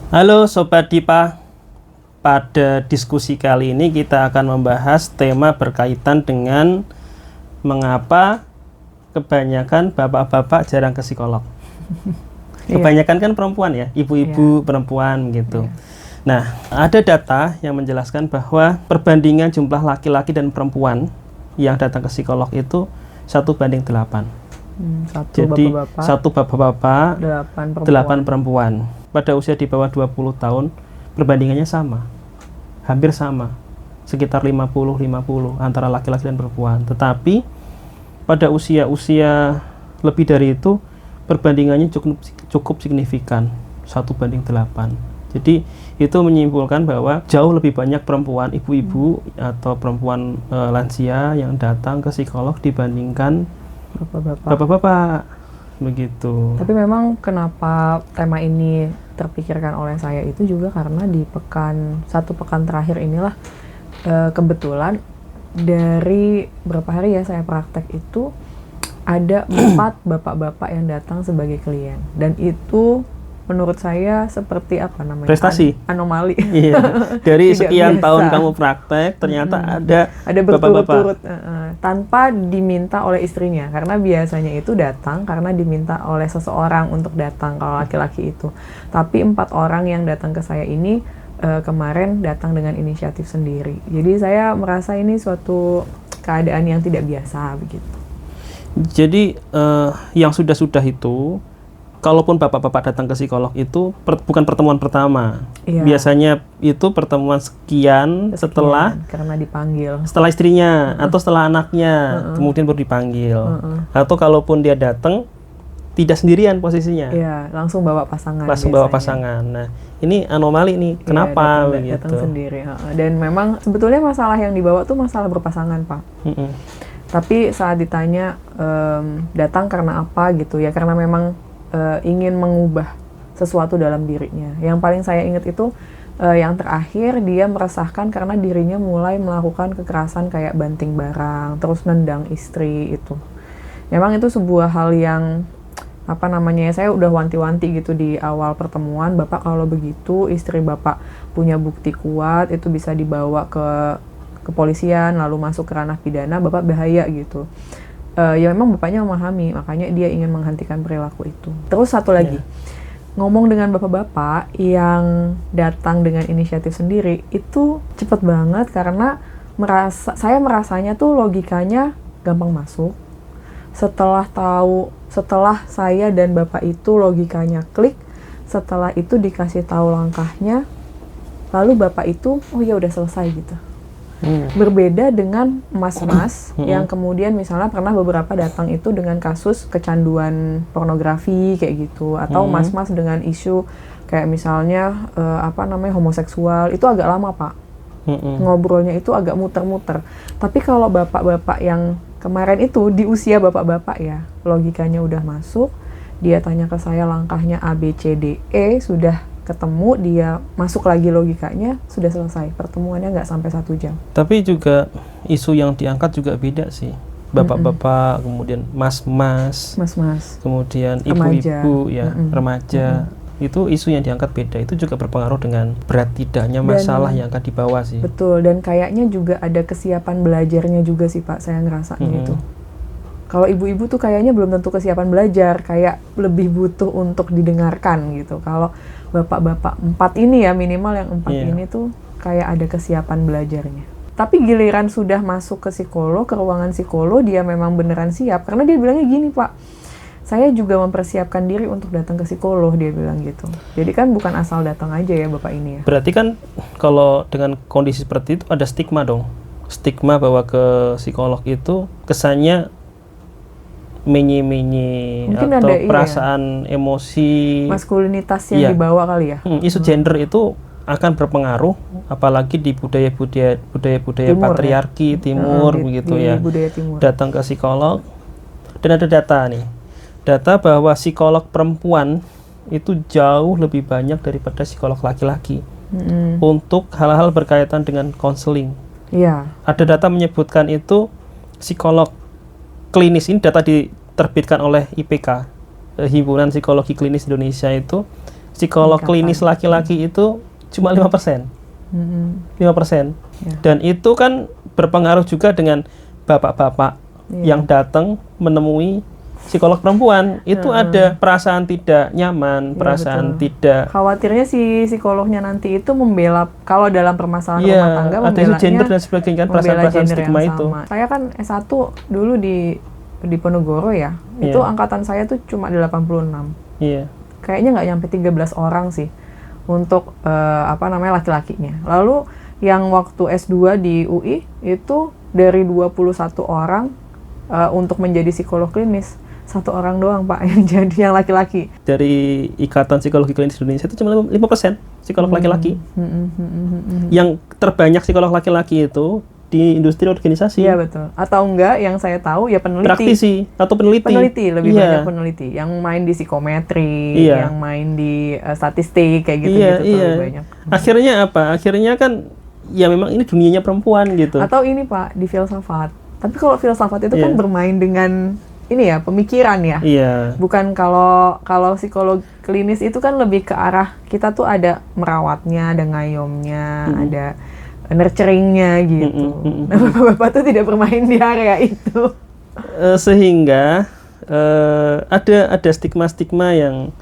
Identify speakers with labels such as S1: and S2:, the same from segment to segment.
S1: Halo Sobat Dipa, pada diskusi kali ini kita akan membahas tema berkaitan dengan mengapa kebanyakan bapak-bapak jarang ke psikolog. Kebanyakan kan perempuan ya, ibu-ibu perempuan gitu. Nah, ada data yang menjelaskan bahwa perbandingan jumlah laki-laki dan perempuan yang datang ke psikolog itu 1:8. Jadi
S2: bapak-bapak,
S1: satu bapak-bapak, 8 perempuan. Pada usia di bawah 20 tahun, perbandingannya sama. Hampir sama. Sekitar 50-50 antara laki-laki dan perempuan. Tetapi pada usia-usia lebih dari itu, perbandingannya cukup signifikan. 1:8. Jadi itu menyimpulkan bahwa jauh lebih banyak perempuan, ibu-ibu atau perempuan lansia yang datang ke psikolog dibandingkan bapak-bapak. Begitu.
S2: Tapi memang kenapa tema ini terpikirkan oleh saya itu juga karena di satu pekan terakhir inilah kebetulan dari berapa hari ya saya praktek itu ada 4 bapak-bapak yang datang sebagai klien, dan itu menurut saya seperti apa namanya?
S1: Prestasi.
S2: Anomali.
S1: Iya. Dari sekian
S2: biasa.
S1: tahun kamu praktek, ternyata ada
S2: berturut-turut tanpa diminta oleh istrinya, karena biasanya itu datang karena diminta oleh seseorang untuk datang kalau laki-laki itu. Tapi 4 orang yang datang ke saya ini kemarin datang dengan inisiatif sendiri. Jadi saya merasa ini suatu keadaan yang tidak biasa begitu.
S1: Jadi yang sudah-sudah itu, kalaupun bapak-bapak datang ke psikolog itu bukan pertemuan pertama.
S2: Iya.
S1: Biasanya itu pertemuan sekian setelah
S2: karena dipanggil.
S1: Setelah istrinya atau setelah anaknya, kemudian baru dipanggil. Atau kalaupun dia datang tidak sendirian posisinya.
S2: Iya, langsung bawa pasangan.
S1: Langsung bawa pasangan. Nah, ini anomali nih. Kenapa begitu?
S2: Datang sendiri. Dan memang sebetulnya masalah yang dibawa tuh masalah berpasangan, Pak. Tapi saat ditanya datang karena apa gitu ya, karena memang ingin mengubah sesuatu dalam dirinya. Yang paling saya ingat itu yang terakhir dia meresahkan karena dirinya mulai melakukan kekerasan kayak banting barang, terus nendang istri itu. Memang itu sebuah hal yang saya udah wanti-wanti gitu di awal pertemuan, Bapak kalau begitu istri Bapak punya bukti kuat, itu bisa dibawa ke kepolisian lalu masuk ke ranah pidana, Bapak bahaya gitu. Ya memang bapaknya memahami, makanya dia ingin menghentikan perilaku itu. Terus satu lagi, ngomong dengan bapak-bapak yang datang dengan inisiatif sendiri itu cepet banget karena saya merasanya tuh logikanya gampang masuk. Setelah saya dan bapak itu logikanya klik, setelah itu dikasih tahu langkahnya, lalu bapak itu oh ya udah selesai gitu. Berbeda dengan mas-mas yang kemudian misalnya pernah beberapa datang itu dengan kasus kecanduan pornografi kayak gitu, atau mas-mas dengan isu kayak misalnya homoseksual, itu agak lama Pak. Ngobrolnya itu agak muter-muter. Tapi kalau bapak-bapak yang kemarin itu di usia bapak-bapak ya, logikanya udah masuk, dia tanya ke saya langkahnya A, B, C, D, E, sudah ketemu, dia masuk lagi logikanya, sudah selesai. Pertemuannya nggak sampai 1 jam.
S1: Tapi juga isu yang diangkat juga beda sih. Bapak-bapak, kemudian mas-mas, kemudian ibu-ibu, remaja. Itu isu yang diangkat beda. Itu juga berpengaruh dengan berat tidaknya masalah yang akan dibawa sih.
S2: Betul, dan kayaknya juga ada kesiapan belajarnya juga sih Pak, saya ngerasanya itu. Kalau ibu-ibu tuh kayaknya belum tentu kesiapan belajar, kayak lebih butuh untuk didengarkan gitu. Kalau bapak-bapak 4 ini ya, minimal yang 4 ini tuh kayak ada kesiapan belajarnya. Tapi giliran sudah masuk ke psikolog, ke ruangan psikolog, dia memang beneran siap. Karena dia bilangnya gini Pak, saya juga mempersiapkan diri untuk datang ke psikolog, dia bilang gitu. Jadi kan bukan asal datang aja ya bapak ini ya.
S1: Berarti kan kalau dengan kondisi seperti itu ada stigma dong. Stigma bahwa ke psikolog itu kesannya menyi-menyi atau perasaan emosi
S2: maskulinitas yang dibawa kali ya.
S1: Isu gender itu akan berpengaruh, apalagi di budaya patriarki timur begitu ya. Datang ke psikolog, dan ada data bahwa psikolog perempuan itu jauh lebih banyak daripada psikolog laki-laki untuk hal-hal berkaitan dengan konseling. Ada data menyebutkan itu psikolog klinis, ini data diterbitkan oleh IPK, Himpunan Psikologi Klinis Indonesia, itu psikolog klinis laki-laki itu cuma 5%. 5%. Ya. Dan itu kan berpengaruh juga dengan bapak-bapak yang datang menemui psikolog perempuan. Itu ada perasaan tidak nyaman, perasaan tidak...
S2: Khawatirnya si psikolognya nanti itu membela, kalau dalam permasalahan rumah tangga,
S1: ada isu gender dan sebagainya, kan perasaan-perasaan stigma itu.
S2: Saya kan S1 dulu di Ponorogo ya, itu angkatan saya tuh cuma 86. Kayaknya nggak nyampe 13 orang sih untuk laki-lakinya. Lalu yang waktu S2 di UI itu dari 21 orang untuk menjadi psikolog klinis, 1 orang doang Pak yang jadi yang laki-laki.
S1: Dari Ikatan Psikologi Klinis Indonesia itu cuma 5% psikolog laki-laki. Yang terbanyak psikolog laki-laki itu di industri organisasi.
S2: Iya betul. Atau enggak yang saya tahu ya peneliti.
S1: Praktisi atau peneliti.
S2: Peneliti lebih banyak peneliti. Yang main di psikometri, yang main di statistik kayak gitu-gitu lebih banyak.
S1: Akhirnya apa? Akhirnya kan ya memang ini dunianya perempuan gitu.
S2: Atau ini Pak di filsafat. Tapi kalau filsafat itu kan bermain dengan ini ya pemikiran ya. Bukan kalau psikolog klinis itu kan lebih ke arah kita tuh ada merawatnya, ada ngayomnya, ada nurturingnya gitu. Nah, bapak-bapak tuh tidak bermain di area itu.
S1: Sehingga ada stigma-stigma yang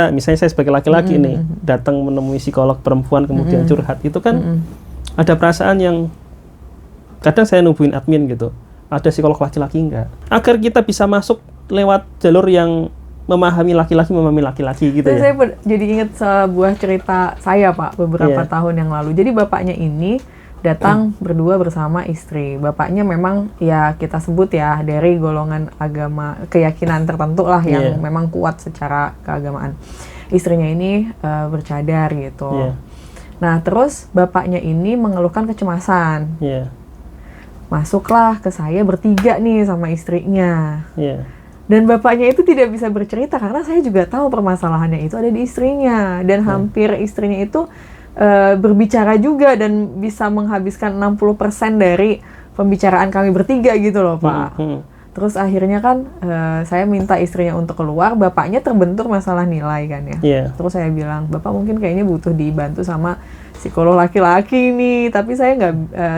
S1: misalnya saya sebagai laki-laki nih datang menemui psikolog perempuan kemudian curhat, itu kan ada perasaan yang kadang saya nubuhin admin gitu, ada psikolog laki-laki enggak? Agar kita bisa masuk lewat jalur yang memahami laki-laki gitu ya.
S2: Saya jadi ingat sebuah cerita saya Pak beberapa tahun yang lalu. Jadi bapaknya ini datang berdua bersama istri. Bapaknya memang ya kita sebut ya dari golongan agama keyakinan tertentu lah yang memang kuat secara keagamaan. Istrinya ini bercadar gitu. Nah terus bapaknya ini mengeluhkan kecemasan. Masuklah ke saya bertiga nih sama istrinya. Dan bapaknya itu tidak bisa bercerita karena saya juga tahu permasalahannya itu ada di istrinya. Dan hampir istrinya itu berbicara juga dan bisa menghabiskan 60% dari pembicaraan kami bertiga gitu loh Pak. Terus akhirnya kan saya minta istrinya untuk keluar, bapaknya terbentur masalah nilai kan ya. Terus saya bilang, Bapak mungkin kayaknya butuh dibantu sama psikolog laki-laki nih. Tapi saya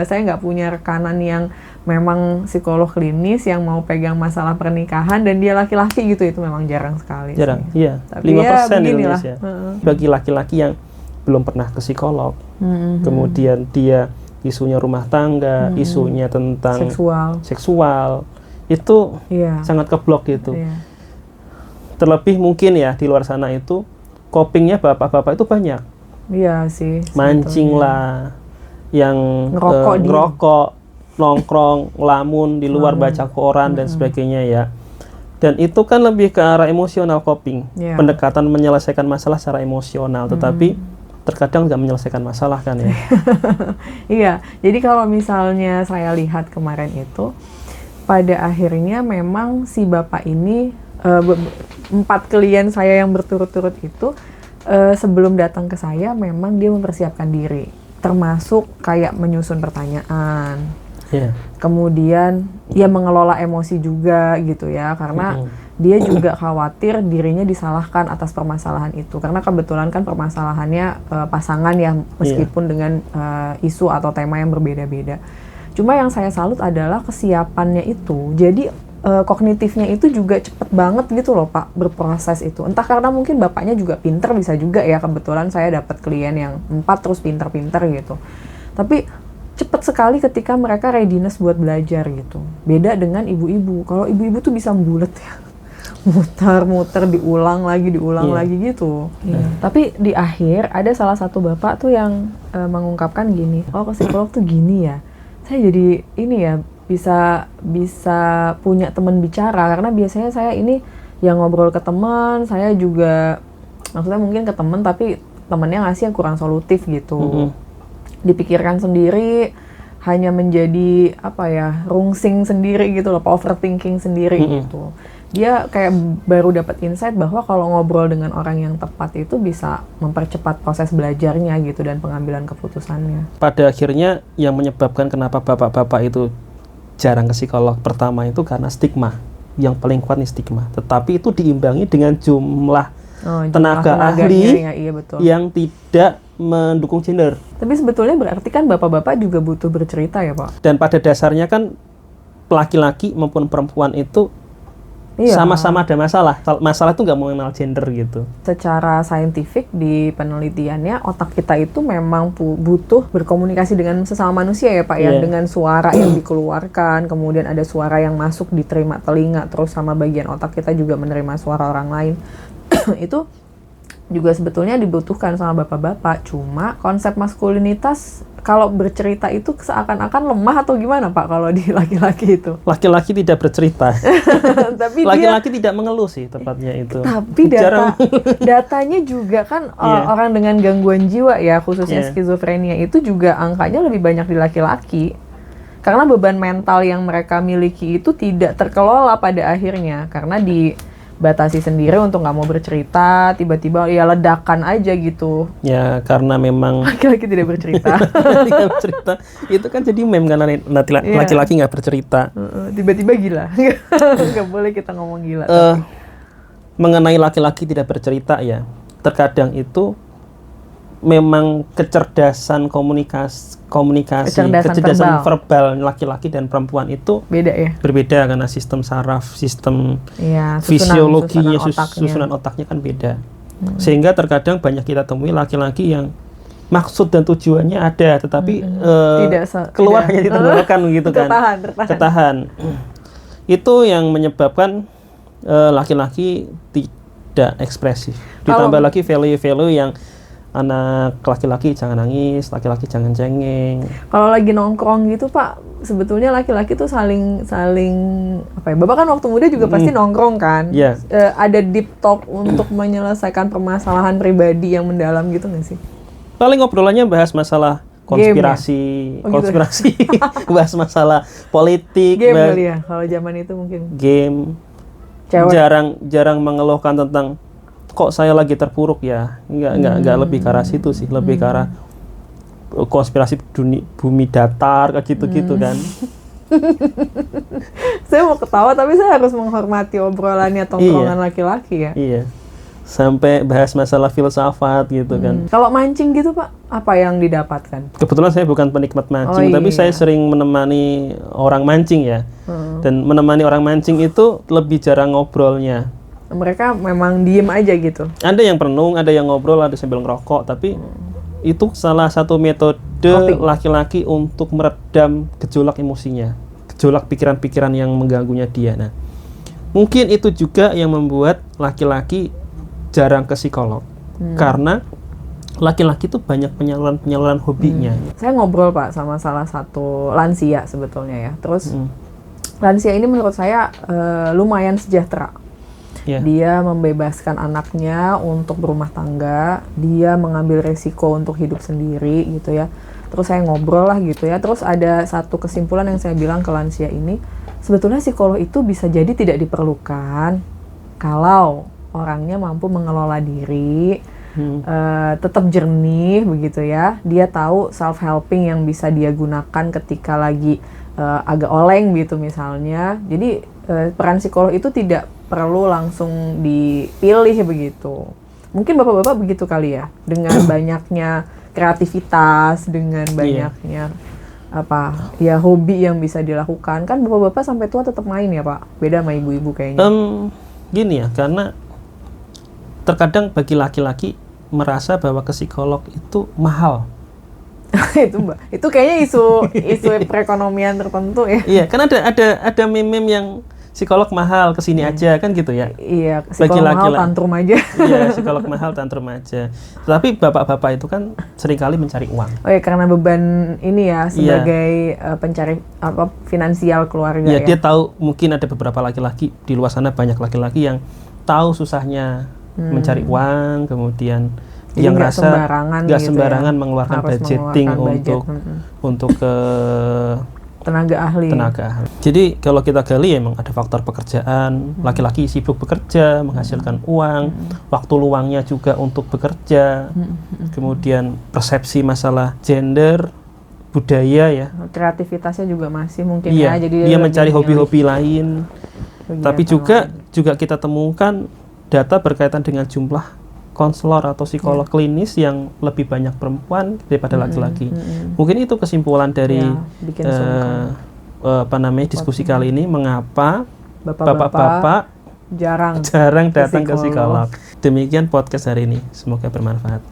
S2: nggak punya rekanan yang memang psikolog klinis yang mau pegang masalah pernikahan dan dia laki-laki gitu, itu memang jarang sekali.
S1: Jarang, iya.
S2: Tapi
S1: 5% di Indonesia. Bagi laki-laki yang belum pernah ke psikolog, kemudian dia isunya rumah tangga, isunya tentang seksual itu sangat keblok gitu. Terlebih mungkin ya di luar sana itu copingnya bapak-bapak itu banyak.
S2: Iya sih.
S1: Mancing lah, yang ngerokok, nongkrong, ngelamun di luar, baca koran dan sebagainya ya. Dan itu kan lebih ke arah emosional coping, pendekatan menyelesaikan masalah secara emosional, tetapi terkadang nggak menyelesaikan masalah kan ya.
S2: Iya, jadi kalau misalnya saya lihat kemarin itu, pada akhirnya memang si bapak ini 4 klien saya yang berturut-turut itu sebelum datang ke saya memang dia mempersiapkan diri, termasuk kayak menyusun pertanyaan. Kemudian dia mengelola emosi juga gitu ya, karena dia juga khawatir dirinya disalahkan atas permasalahan itu, karena kebetulan kan permasalahannya pasangan ya, meskipun dengan isu atau tema yang berbeda-beda. Cuma yang saya salut adalah kesiapannya itu, jadi kognitifnya itu juga cepet banget gitu loh Pak berproses itu. Entah karena mungkin bapaknya juga pinter, bisa juga ya, kebetulan saya dapat klien yang 4 terus pinter-pinter gitu. Tapi cepet sekali ketika mereka readiness buat belajar gitu. Beda dengan ibu-ibu. Kalau ibu-ibu tuh bisa bulet ya. Muter-muter, diulang lagi gitu. Tapi di akhir ada salah satu bapak tuh yang mengungkapkan gini, oh ke psikolog tuh gini ya. Saya jadi ini ya, bisa punya teman bicara, karena biasanya saya ini yang ngobrol ke teman, saya juga maksudnya mungkin ke teman tapi temannya ngasih yang kurang solutif gitu. Dipikirkan sendiri, hanya menjadi rungsing sendiri gitu loh, overthinking sendiri gitu. Dia kayak baru dapat insight bahwa kalau ngobrol dengan orang yang tepat itu bisa mempercepat proses belajarnya gitu dan pengambilan keputusannya.
S1: Pada akhirnya yang menyebabkan kenapa bapak-bapak itu jarang ke psikolog pertama itu karena stigma. yang paling kuat nih stigma. Tetapi itu diimbangi dengan jumlah tenaga ahli
S2: ya, iya betul,
S1: yang tidak mendukung gender.
S2: Tapi sebetulnya berarti kan bapak-bapak juga butuh bercerita ya Pak?
S1: Dan pada dasarnya kan laki-laki maupun perempuan itu sama-sama ada masalah. Masalah itu nggak mengenal gender gitu.
S2: Secara saintifik di penelitiannya otak kita itu memang butuh berkomunikasi dengan sesama manusia ya Pak ya, dengan suara yang dikeluarkan, kemudian ada suara yang masuk diterima telinga, terus sama bagian otak kita juga menerima suara orang lain. Itu juga sebetulnya dibutuhkan sama bapak-bapak. Cuma konsep maskulinitas kalau bercerita itu seakan-akan lemah atau gimana Pak kalau di laki-laki itu?
S1: Laki-laki tidak bercerita.
S2: Tapi
S1: laki-laki tidak mengeluh sih tepatnya itu.
S2: Tapi datanya juga kan orang dengan gangguan jiwa ya, khususnya skizofrenia itu juga angkanya lebih banyak di laki-laki. Karena beban mental yang mereka miliki itu tidak terkelola pada akhirnya. Karena dibatasi sendiri untuk nggak mau bercerita, tiba-tiba ya ledakan aja gitu.
S1: Ya karena memang
S2: laki-laki tidak bercerita.
S1: Tidak bercerita itu kan jadi meme karena laki-laki nggak bercerita.
S2: Tiba-tiba gila. Nggak boleh kita ngomong gila.
S1: Mengenai laki-laki tidak bercerita ya, terkadang itu memang kecerdasan komunikasi, kecerdasan verbal laki-laki dan perempuan itu berbeda karena sistem saraf, sistem fisiologinya, susunan otaknya kan beda. Sehingga terkadang banyak kita temui laki-laki yang maksud dan tujuannya ada, tetapi keluar hanya ditenggorokan gitu kan. Ketahan. Itu yang menyebabkan laki-laki tidak ekspresif. Ditambah lagi value-value yang anak laki-laki jangan nangis, laki-laki jangan cengeng.
S2: Kalau lagi nongkrong gitu Pak, sebetulnya laki-laki tuh saling apa ya? Bapak kan waktu muda juga pasti nongkrong kan?
S1: Yeah.
S2: Ada deep talk untuk menyelesaikan permasalahan pribadi yang mendalam gitu nggak sih?
S1: Paling ngobrolannya bahas masalah konspirasi, gitu? Bahas masalah politik.
S2: Game kali ya, kalau zaman itu mungkin.
S1: Game.
S2: Cewek.
S1: Jarang mengeluhkan tentang kok saya lagi terpuruk ya, nggak lebih ke arah situ sih, lebih ke arah konspirasi bumi datar kayak gitu kan.
S2: Saya mau ketawa tapi saya harus menghormati obrolannya tongkrongan laki-laki ya.
S1: Iya, sampai bahas masalah filsafat gitu kan.
S2: Kalau mancing gitu Pak, apa yang didapatkan?
S1: Kebetulan saya bukan penikmat mancing, tapi saya sering menemani orang mancing ya. Dan menemani orang mancing itu lebih jarang ngobrolnya.
S2: Mereka memang diem aja gitu.
S1: Ada yang perenung, ada yang ngobrol, ada sambil ngerokok, tapi itu salah satu metode laki-laki untuk meredam gejolak emosinya, gejolak pikiran-pikiran yang mengganggunya dia. Nah, mungkin itu juga yang membuat laki-laki jarang ke psikolog, karena laki-laki itu banyak penyaluran hobinya.
S2: Saya ngobrol Pak sama salah satu lansia sebetulnya ya. Terus lansia ini menurut saya lumayan sejahtera. Dia membebaskan anaknya untuk berumah tangga, dia mengambil resiko untuk hidup sendiri gitu ya. Terus saya ngobrol lah gitu ya. Terus ada satu kesimpulan yang saya bilang ke lansia ini, sebetulnya psikolog itu bisa jadi tidak diperlukan kalau orangnya mampu mengelola diri, tetap jernih begitu ya. Dia tahu self-helping yang bisa dia gunakan ketika lagi agak oleng gitu misalnya. Jadi peran psikolog itu tidak perlu langsung dipilih begitu. Mungkin bapak-bapak begitu kali ya, dengan banyaknya kreativitas, dengan banyaknya hobi yang bisa dilakukan. Kan bapak-bapak sampai tua tetap main ya Pak, beda sama ibu-ibu kayaknya.
S1: Gini ya, karena terkadang bagi laki-laki merasa bahwa ke psikolog itu mahal.
S2: itu kayaknya isu perekonomian tertentu ya.
S1: Iya, kan ada meme-meme yang psikolog mahal, kesini aja kan gitu ya.
S2: Iya, psikolog mahal tantrum aja.
S1: Iya, psikolog mahal tantrum aja. Tapi bapak-bapak itu kan seringkali mencari uang.
S2: Oh ya, karena beban ini ya sebagai pencari finansial keluarga ya.
S1: Dia tahu mungkin ada beberapa laki-laki di luar sana, banyak laki-laki yang tahu susahnya mencari uang, kemudian
S2: jadi
S1: yang rasa nggak
S2: sembarangan
S1: mengeluarkan budgeting untuk ke
S2: tenaga ahli.
S1: Jadi kalau kita gali emang ada faktor pekerjaan, laki-laki sibuk bekerja, menghasilkan uang, waktu luangnya juga untuk bekerja, kemudian persepsi masalah gender, budaya ya.
S2: Kreativitasnya juga masih mungkin
S1: jadi dia mencari hobi-hobi lain. Tapi juga kita temukan data berkaitan dengan jumlah konselor atau psikolog klinis yang lebih banyak perempuan daripada laki-laki. Mungkin itu kesimpulan dari diskusi kali ini, mengapa bapak-bapak jarang datang ke psikolog. Demikian podcast hari ini, semoga bermanfaat.